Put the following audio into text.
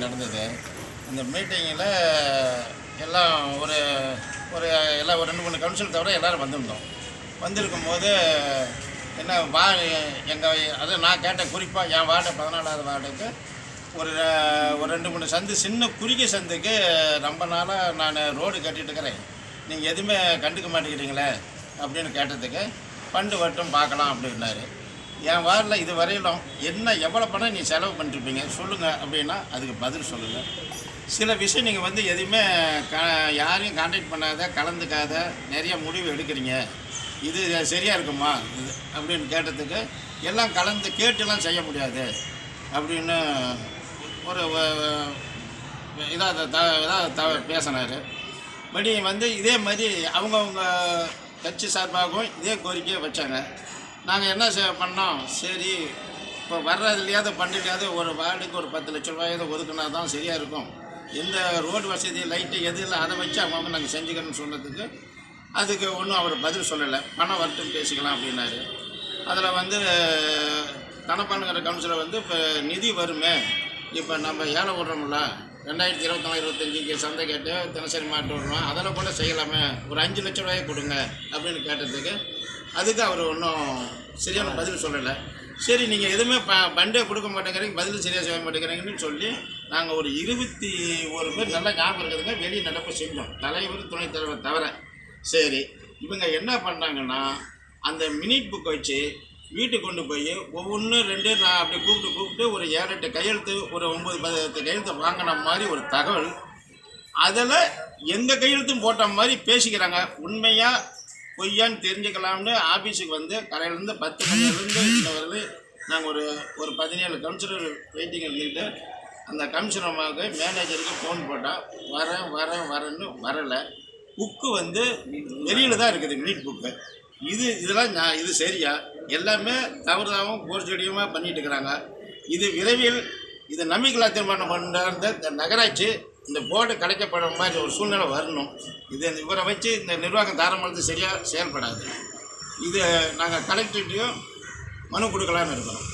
நடந்தது. அந்த மீட்டிங்கில் எல்லாம் ஒரு ஒரு எல்லாம் ஒரு 2, 3 கவுன்சில் தவிர எல்லோரும் வந்திருந்தோம். வந்திருக்கும்போது என்ன எங்கள் அது நான் கேட்டேன், குறிப்பாக என் வார்டு 14வது வார்டுக்கு ஒரு 2, 3 சந்து, சின்ன குறுகிய சந்துக்கு ரொம்ப நாளாக நான் ரோடு கட்டிகிட்டு இருக்கிறேன், நீங்கள் எதுவுமே கண்டுக்க மாட்டேங்கிறீங்களே அப்படின்னு கேட்டதுக்கு ஃபண்டு வட்டும் பார்க்கலாம் அப்படின்னாரு. என் வார்டில் இது வரையிலும் எவ்வளோ பணம் நீ செலவு பண்ணிருப்பீங்க சொல்லுங்கள் அப்படின்னா அதுக்கு பதில் சொல்லலை. சில விஷயம் நீங்கள் எதுவுமே யாரையும் கான்டாக்ட் பண்ணாத, கலந்துக்காத நிறைய முடிவு எடுக்கிறீங்க, இது சரியாக இருக்குமா இது அப்படின்னு கேட்டதுக்கு எல்லாம் கலந்து கேட்டுலாம் செய்ய முடியாது அப்படின்னு ஒரு இதாக பேசினார். படி இதே மாதிரி அவங்கவுங்க கட்சி சார்பாகவும் இதே கோரிக்கையை வச்சாங்க. நாங்கள் என்ன பண்ணோம், சரி இப்போ வர்றதுலையாவது பண்டிகையாவது ஒரு வார்டுக்கு ஒரு 10 லட்ச ரூபாயாவது ஒதுக்குனா தான் சரியாக இருக்கும், எந்த ரோடு வசதி லைட்டு எது இல்லை அதை வச்சு அவங்க நாங்கள் செஞ்சுக்கிறோன்னு சொன்னதுக்கு அதுக்கு ஒன்றும் அவர் பதில் சொல்லலை. பணம் வரட்டும் பேசிக்கலாம் அப்படின்னாரு. அதில் தனப்பானுங்கிற கவுன்சிலர் இப்போ நிதி வருமே, இப்போ நம்ம ஏழை விடுறோம்ல 2024-25 சந்தை கேட்டு தினசரி மாட்டு விடுறோம், அதில் கூட செய்யலாமே, ஒரு 5 லட்ச ரூபாயை கொடுங்க அப்படின்னு கேட்டதுக்கு அதுக்கு அவர் ஒன்றும் சரியான பதில் சொல்லலை. சரி நீங்கள் எதுவுமே பண்டே கொடுக்க மாட்டேங்கிறீங்க, பதில் சரியாக செய்ய மாட்டேங்கிறீங்கன்னு சொல்லி நாங்கள் ஒரு 21 பேர் நல்லா ஞாபகம் இருக்குதுங்க வெளியே நடப்பு செஞ்சோம், தலைவர் துணைத் தலைவர் தவிர. சரி இவங்க என்ன பண்ணுறாங்கன்னா அந்த மினிட் புக் வச்சு வீட்டுக்கு கொண்டு போய் ஒவ்வொன்று 2 நான் அப்படி கூப்பிட்டு ஒரு 7-8 கையெழுத்து, ஒரு 9-10 கையெழுத்து வாங்கின மாதிரி ஒரு தகவல், அதில் எங்கள் கையெழுத்தும் போட்ட மாதிரி பேசிக்கிறாங்க. உண்மையாக பொய்யான்னு தெரிஞ்சுக்கலாம்னு ஆஃபீஸுக்கு கரையிலேருந்து 10 மணிலேருந்து இன்னவர்கள் நாங்கள் ஒரு 17 கவுன்சிலர் வெயிட்டிங் இருந்துக்கிட்டு அந்த கமிஷனருக்கு மேனேஜருக்கு ஃபோன் போட்டால் வரேன்னு வரலை. புக்கு வெளியில் தான் இருக்குது மினிட் புக்கு. இதெல்லாம் இது சரியா? எல்லாமே தவறுதாகவும் போர்ச்சடியுமாக பண்ணிகிட்டு இருக்கிறாங்க. இது விரைவில் இது நம்பிக்கையில்லா தீர்மானம் பண்ணுற இந்த நகராட்சி இந்த போர்டு கிடைக்கப்பட மாதிரி ஒரு சூழ்நிலை வரணும். இவரை வச்சு இந்த நிர்வாகம் தாராளமாக சரியாக செயல்படாது. இது நாங்கள் கலெக்டர்கிட்டையும் மனு கொடுக்கலான்னு இருக்கிறோம்.